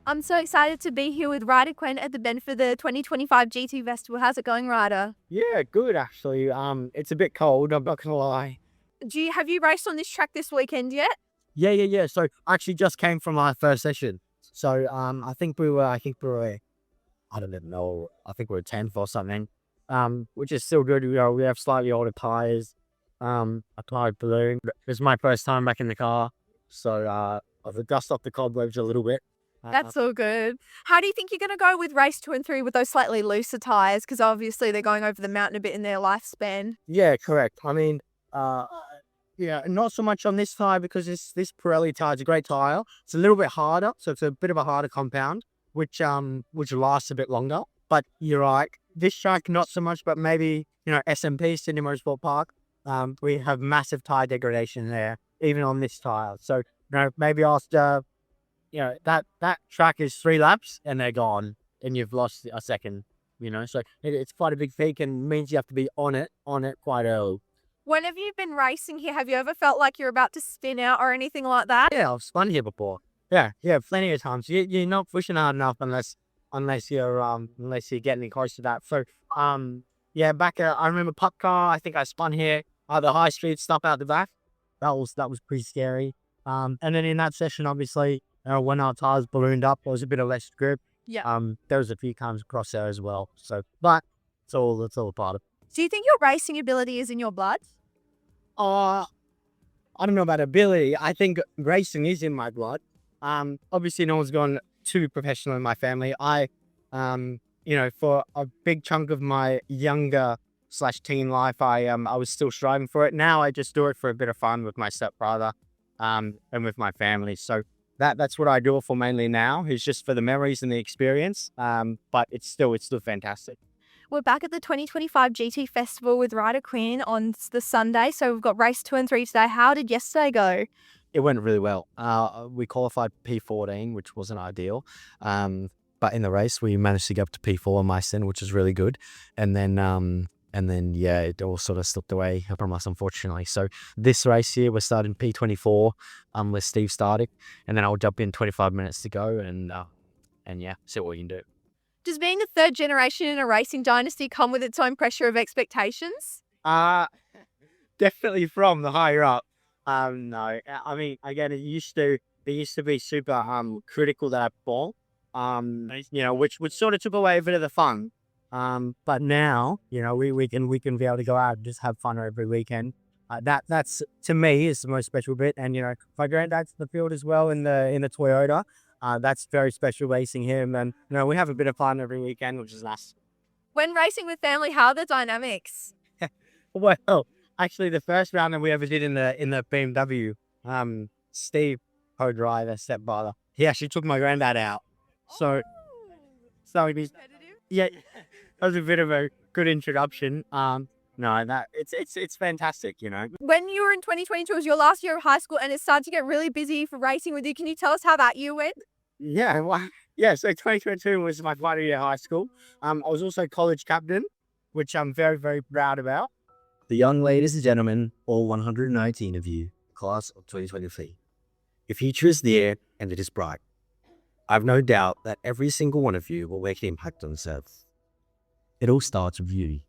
I'm so excited to be here with Ryder Quinn at the Bend for the 2025 GT Festival. How's it going, Ryder? Yeah, good actually. It's a bit cold, I'm not gonna lie. Have you raced on this track this weekend yet? Yeah. So I actually just came from my first session. So I don't even know, I think we were 10th or something. Which is still good. We have slightly older tires. A tire balloon. It's my first time back in the car. So I've dust off the cobwebs a little bit. That's all good. How do you think you're going to go with race 2 and 3 with those slightly looser tyres? Because obviously they're going over the mountain a bit in their lifespan. Yeah, correct. I mean, yeah, not so much on this tire because this Pirelli tire is a great tire. It's a little bit harder, so it's a bit of a harder compound, which lasts a bit longer. But you're right, this track not so much, but maybe SMP Sydney Motorsport Park. We have massive tire degradation there, even on this tire. So maybe after that track is 3 laps and they're gone, and you've lost a second. So it's quite a big peak and means you have to be on it quite early. Whenever you've been racing here, have you ever felt like you're about to spin out or anything like that? Yeah, I've spun here before. Yeah, plenty of times. You're not pushing hard enough unless you're getting close to that. So yeah, back I remember Pup Car. I think I spun here. The high speed stuff out the back. That was pretty scary. And then in that session, obviously, when our tires ballooned up, there was a bit of less grip. Yeah. There was a few times across there as well. So, but it's all a part of it. Do you think your racing ability is in your blood? I don't know about ability. I think racing is in my blood. Obviously no one's gone too professional in my family. For a big chunk of my younger / teen life, I was still striving for it. Now I just do it for a bit of fun with my stepbrother, and with my family. So that's what I do it for mainly now, is just for the memories and the experience. But it's still fantastic. We're back at the 2025 GT Festival with Ryder Quinn on the Sunday. So we've got race 2 and 3 today. How did yesterday go? It went really well. We qualified P14, which wasn't ideal. But in the race, we managed to get up to P4 in my sin, which is really good. And then, yeah, it all sort of slipped away from us, unfortunately. So this race here, we're starting P24 with Steve starting. And then I'll jump in 25 minutes to go and yeah, see what we can do. Does being the third generation in a racing dynasty come with its own pressure of expectations? Definitely from the higher up. No, I mean, again, they used to be super critical that I perform, which sort of took away a bit of the fun. But now, we can be able to go out and just have fun every weekend. That's to me is the most special bit. And my granddad's in the field as well in the Toyota. That's very special racing him, and we have a bit of fun every weekend, which is nice. When racing with family, how are the dynamics? Well, actually, the first round that we ever did in the BMW, Steve, co-driver, stepbrother, he actually took my granddad out. So he's yeah, that was a bit of a good introduction. No, it's fantastic, When you were in 2022, it was your last year of high school, and it started to get really busy for racing with you. Can you tell us how that year went? Yeah, well, yeah. So 2022 was my final year of high school. I was also college captain, which I'm very, very proud about. The young ladies and gentlemen, all 119 of you, class of 2023. Your future is there and it is bright. I've no doubt that every single one of you will make an impact on themselves. It all starts with you.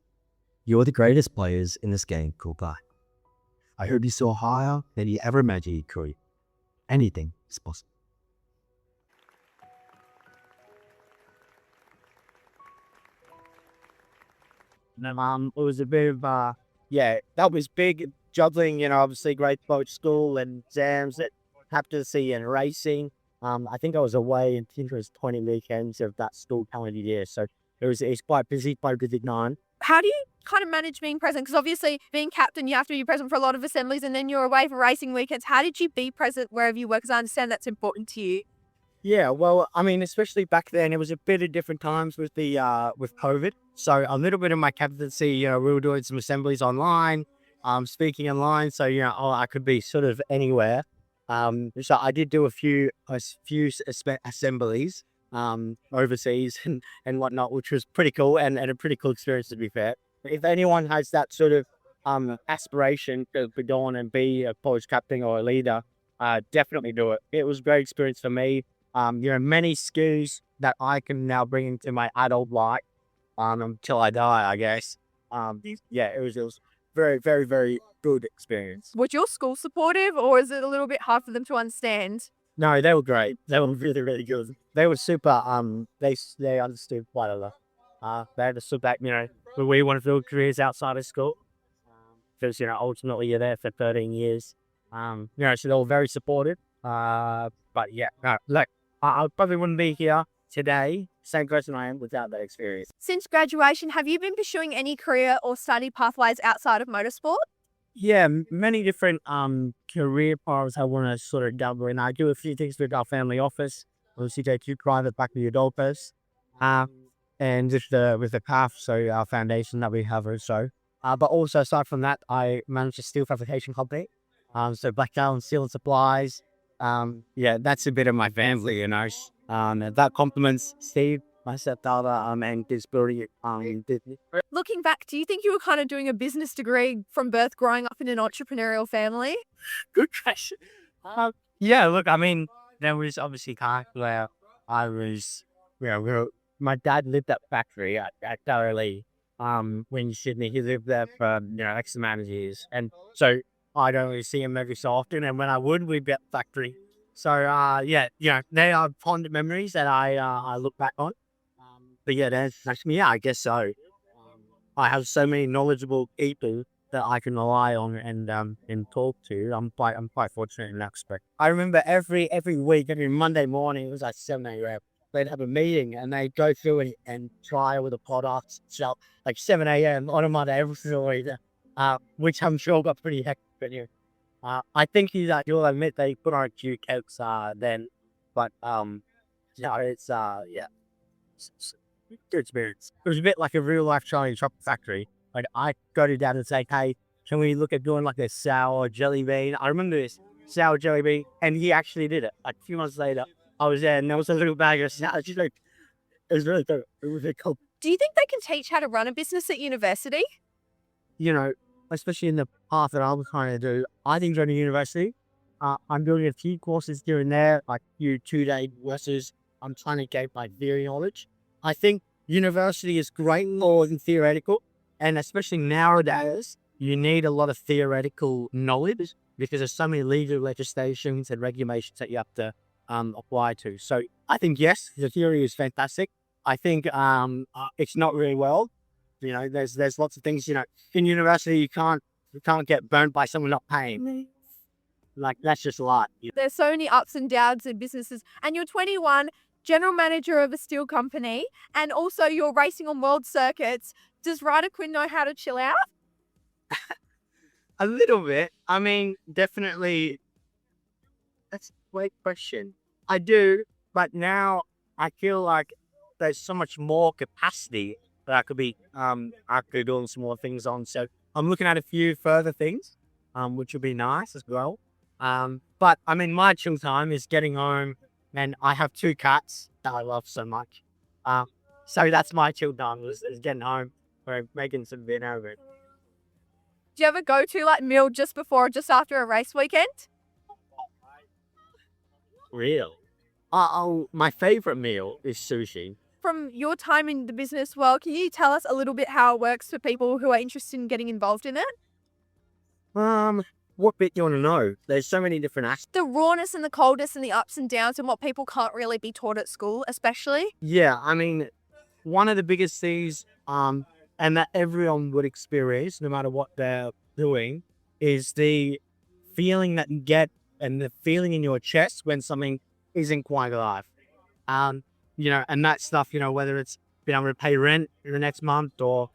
You're the greatest players in this game called life. I hope you soar higher than you ever imagined you could. Anything is possible. It was a bit of that was big juggling. Obviously great boat school and exams that happened to see in racing. I think I was away in interest 20 weekends of that school calendar year, so it's quite busy, quite a busy time. How do you kind of manage being present? Because obviously being captain, you have to be present for a lot of assemblies, and then you're away for racing weekends. How did you be present wherever you were? Because I understand that's important to you. Yeah, well, I mean, especially back then, it was a bit of different times with with COVID. So a little bit of my captaincy, we were doing some assemblies online, speaking online. So I could be sort of anywhere. So I did do a few assemblies overseas and whatnot, which was pretty cool and a pretty cool experience, to be fair. If anyone has that sort of aspiration to go on and be a college captain or a leader, definitely do it. It was a great experience for me. many skills that I can now bring into my adult life, until I die, I guess. It was very, very, very good experience. Was your school supportive, or is it a little bit hard for them to understand? No, they were great. They were really, really good. They were super. They understood quite a lot. They understood that we want to build careers outside of school. Because ultimately you're there for 13 years. So they were very supportive. But yeah, no, look, I probably wouldn't be here today, same person I am, without that experience. Since graduation, have you been pursuing any career or study pathways outside of motorsport? Yeah, many different career paths I want to sort of dabble in. I do a few things with our family office, obviously take you private back to the adults, and just with the path, so our foundation that we have also. But also aside from that, I manage a steel fabrication company. So Blackdown Steel and Supplies. That's a bit of my family, that complements Steve, my stepdaughter, and this building business. Looking back, do you think you were kind of doing a business degree from birth, growing up in an entrepreneurial family? Good question. Yeah, look, I mean, there was obviously times where I was, my dad lived at factory at Darrelly, when Sydney. He lived there for, X amount of years. And so I don't really see him every so often. And when I would, we'd be at the factory. So, they are fond memories that I look back on. But yeah, that's me. Yeah, I guess so. I have so many knowledgeable people that I can rely on and talk to. I'm quite fortunate in that aspect. I remember every week, every Monday morning, it was like 7 a.m. They'd have a meeting and they'd go through it and try all the products. So like 7 a.m. on a Monday every single week, which I'm sure got pretty hectic. But I think you'll admit they put on a few cokes then, but it's good experience. It was a bit like a real life Charlie chocolate factory. Like I go to dad and say, "Hey, can we look at doing like a sour jelly bean?" I remember this sour jelly bean, and he actually did it. Like a few months later, I was there, and there was a little bag of sour. She's like, it was really good. It was really cool. Do you think they can teach how to run a business at university? Especially in the path that I'm trying to do, I think going to university, I'm doing a few courses here and there, like few 2-day courses. I'm trying to gain my theory knowledge. I think university is great more than theoretical, and especially nowadays, you need a lot of theoretical knowledge because there's so many legal legislations and regulations that you have to apply to. So I think yes, the theory is fantastic. I think it's not really well. There's lots of things. In university you can't get burned by someone not paying. Like that's just a lot. There's so many ups and downs in businesses, and you're 21. General manager of a steel company, and also you're racing on world circuits. Does Ryder Quinn know how to chill out? A little bit. I mean, definitely. That's a great question. I do, but now I feel like there's so much more capacity that I could be actually doing some more things on. So I'm looking at a few further things, which would be nice as well. But I mean, my chill time is getting home. And I have 2 cats that I love so much. So that's my chill time is getting home or making some dinner. Do you ever go to like meal just before or just after a race weekend? Real. My favorite meal is sushi. From your time in the business world, can you tell us a little bit how it works for people who are interested in getting involved in it? What bit do you want to know? There's so many different aspects. The rawness and the coldness and the ups and downs and what people can't really be taught at school, especially. Yeah, I mean, one of the biggest things, and that everyone would experience, no matter what they're doing, is the feeling that you get and the feeling in your chest when something isn't quite alive. And that stuff, whether it's being able to pay rent the next month or,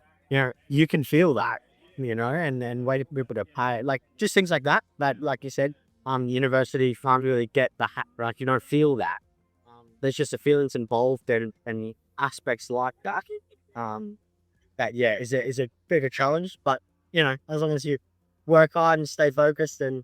you can feel that. And wait for people to pay, like just things like that. That, like you said, university can't really get like you don't feel that. There's just the feelings involved and aspects like that. Is a bigger challenge, but as long as you work hard and stay focused and.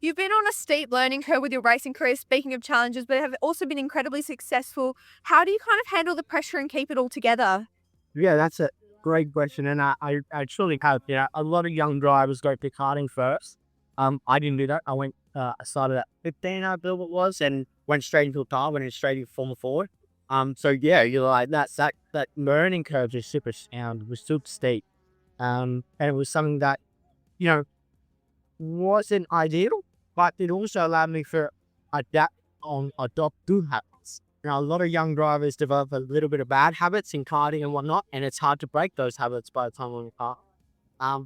You've been on a steep learning curve with your racing career, speaking of challenges, but have also been incredibly successful. How do you kind of handle the pressure and keep it all together? Yeah, that's a great question. And I truly have, a lot of young drivers go pick karting first. I didn't do that. I went I started at 15, I believe it was, and went straight into a car, went straight into Formula Ford. So yeah, you're like that learning curve is super sound, it was super steep. And it was something that, you know, wasn't ideal, but it also allowed me to adopt good habits. Now, a lot of young drivers develop a little bit of bad habits in karting and whatnot, and it's hard to break those habits by the time on the car.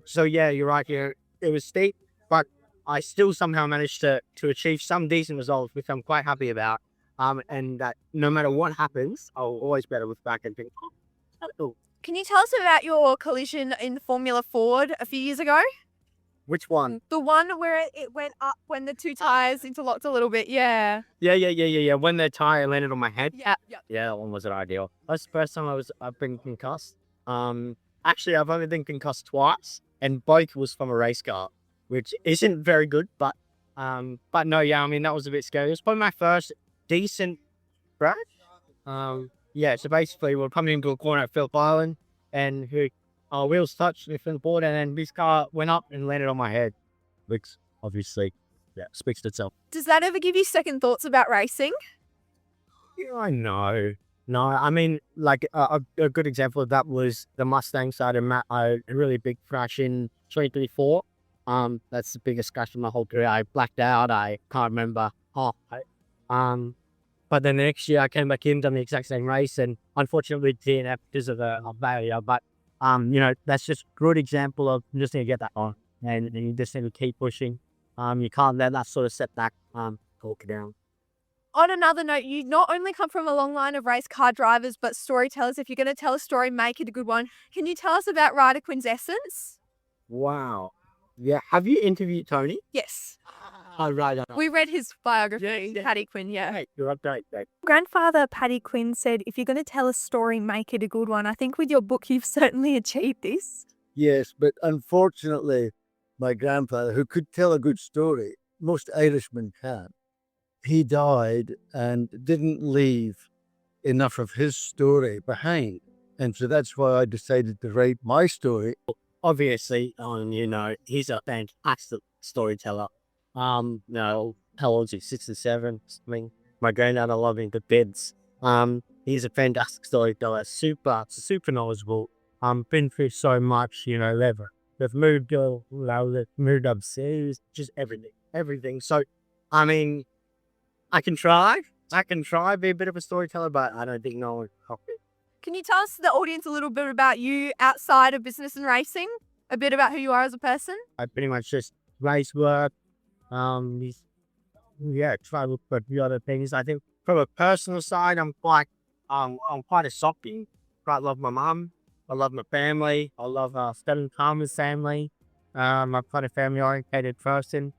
So yeah, you're right here. It was steep, but I still somehow managed to achieve some decent results, which I'm quite happy about. And that no matter what happens, I'll always better look back and think, oh, Can you tell us about your collision in Formula Ford a few years ago? which one? The one where it went up when the two tires interlocked a little bit. Yeah. Yeah. When the tire landed on my head. Yeah. Yeah, that one wasn't ideal. That's the first time I've been concussed. Actually, I've only been concussed twice, and both was from a race car, which isn't very good. But no, yeah, I mean that was a bit scary. It was probably my first decent crash. Yeah. So basically, we're coming into a corner at Phillip Island, and our wheels touched with the board, and then this car went up and landed on my head, which obviously, yeah, speaks to itself. Does that ever give you second thoughts about racing? Yeah, I know. No, I mean, like a good example of that was the Mustang side of a really big crash in 2024. That's the biggest crash of my whole career. I blacked out. I can't remember. But then the next year I came back in, done the exact same race, and unfortunately DNF because of a failure. But you know, that's just a good example of you just need to get that on, and you just need to keep pushing. You can't let that sort of setback talk you down. On another note, you not only come from a long line of race car drivers, but storytellers. If you're going to tell a story, make it a good one. Can you tell us about Ryder Quinn's essence? Wow. Yeah. Have you interviewed Tony? Yes. Right. We read his biography, Yeah. Paddy Quinn, yeah. Hey, you're up date, babe. Grandfather Paddy Quinn said, if you're going to tell a story, make it a good one. I think with your book, you've certainly achieved this. Yes, but unfortunately, my grandfather, who could tell a good story, most Irishmen can, he died and didn't leave enough of his story behind. And so that's why I decided to write my story. Obviously, you know, he's a fantastic storyteller. No, how old is he? 67. I mean, my granddad, I love him to bits. He's a fantastic storyteller, super knowledgeable. Been through so much, you know, they've moved, they've moved upstairs, just everything. So, I mean, I can try, be a bit of a storyteller, but I don't think no one can copy. Can you tell us, the audience, a little bit about you outside of business and racing? A bit about who you are as a person? I pretty much just race work, try to look for a few other things. I think from a personal side, I'm quite a softie. Quite love my mum. I love my family. I love spending time with family. I'm quite a family-oriented person.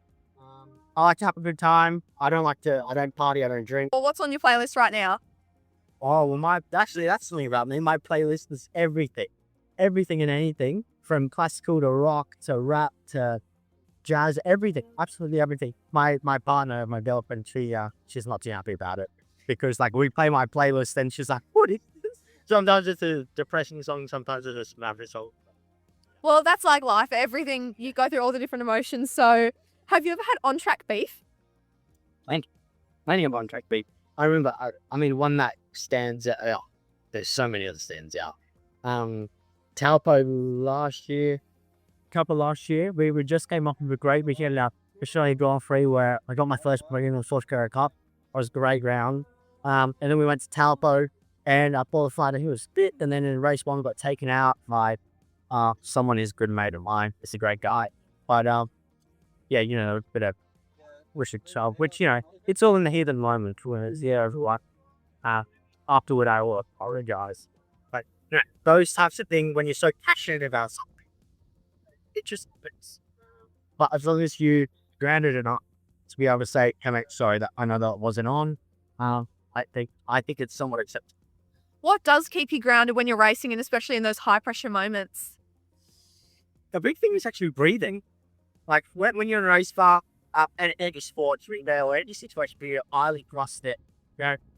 I like to have a good time. I don't party, I don't drink. Or what's on your playlist right now? Oh, well, that's something about me. My playlist is everything. Everything and anything. From classical to rock to rap to jazz, everything. Absolutely everything. My partner, my girlfriend, she's not too happy about it. Because, like, we play my playlist and she's like, what is this? Sometimes it's a depressing song, sometimes it's a snappy song. Well, that's like life. Everything, you go through all the different emotions. So, have you ever had on-track beef? Plenty of on-track beef. I remember, I mean, one that stands out. Oh, there's so many that stands out. Taupo last year, we just came off of a great weekend at Australian Grand Prix where I got my first win in the South Korea Cup. It was a great round. And then we went to Taupo and I qualified and he was fit. And then in race one, got taken out by someone who's a good mate of mine. It's a great guy. But yeah, you know, a bit of wishing child, which, you know, it's all in the heat of the moment. Whereas, yeah, everyone, afterward, I will apologize. But, you know, those types of things, when you're so passionate about something, it just happens. But as long as you grounded enough to be able to say, hey, mate, sorry, that I know that wasn't on, I think it's somewhat acceptable. What does keep you grounded when you're racing, and especially in those high pressure moments? The big thing is actually breathing. Like when you're in a race car, and any sports, or any situation where you're highly crusted,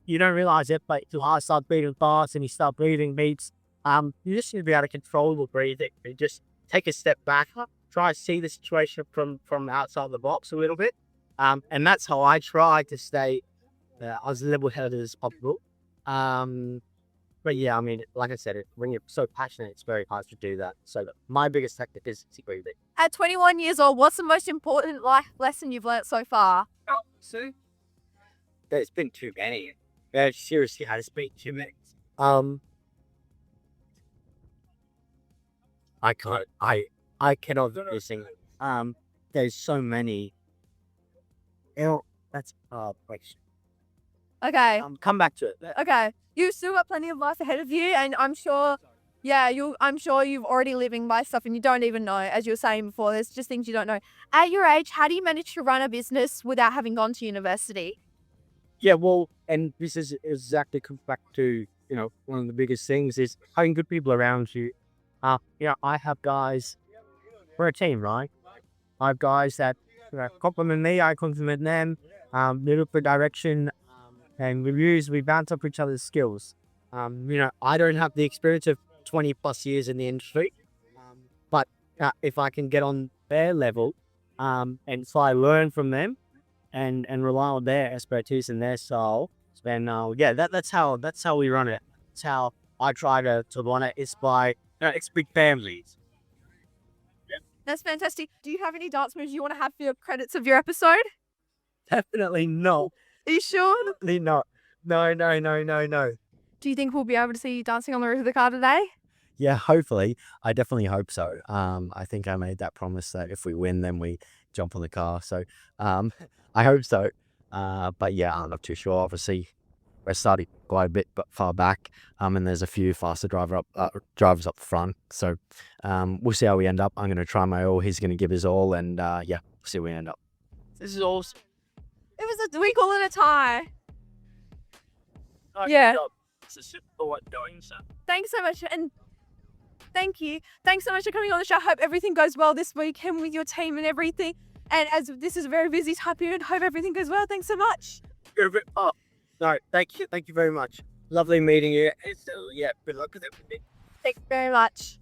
you don't realize it, but your heart starts beating fast and you start breathing beats. You just need to be able to control the breathing. You just take a step back, try to see the situation from outside the box a little bit, And that's how I try to stay as level-headed as possible. But yeah, I mean, like I said, when you're so passionate, it's very hard to do that. So my biggest tactic is breathing. At 21 years old, what's the most important life lesson you've learnt so far? There's been too many. Seriously, there's been too many. I can't. I cannot do this thing. There's so many. That's a hard question. Okay. Come back to it. Okay. You've still got plenty of life ahead of you, and I'm sure, I'm sure you've already living by stuff and you don't even know, as you were saying before, there's just things you don't know. At your age, how do you manage to run a business without having gone to university? Yeah, well, and this is exactly comes back to, one of the biggest things is having good people around you. I have guys, we're a team, right? I have guys that compliment me, I compliment them, they look for direction, and we bounce off each other's skills. I don't have the experience of 20 plus years in the industry, but if I can get on their level, and so I learn from them, and rely on their expertise and their style, then that's how we run it. That's how I try to run it. It's by it's big families. That's fantastic. Do you have any dance moves you want to have for your credits of your episode? Definitely no. Are you sure? Definitely not. No. Do you think we'll be able to see you dancing on the roof of the car today? Yeah, hopefully. I definitely hope so. I think I made that promise that if we win, then we jump on the car. So I hope so. But yeah, I'm not too sure. Obviously, we're starting quite a bit but far back, and there's a few faster drivers up front. So we'll see how we end up. I'm going to try my all. He's going to give his all, and we'll see where we end up. This is awesome. We call it a tie. Yeah. It's a simple one doing so. Thanks so much, and thank you. Thanks so much for coming on the show. I hope everything goes well this weekend with your team and everything. And as this is a very busy time period, hope everything goes well. Thanks so much. Oh, no, thank you very much. Lovely meeting you. Good luck with everything. Thanks very much.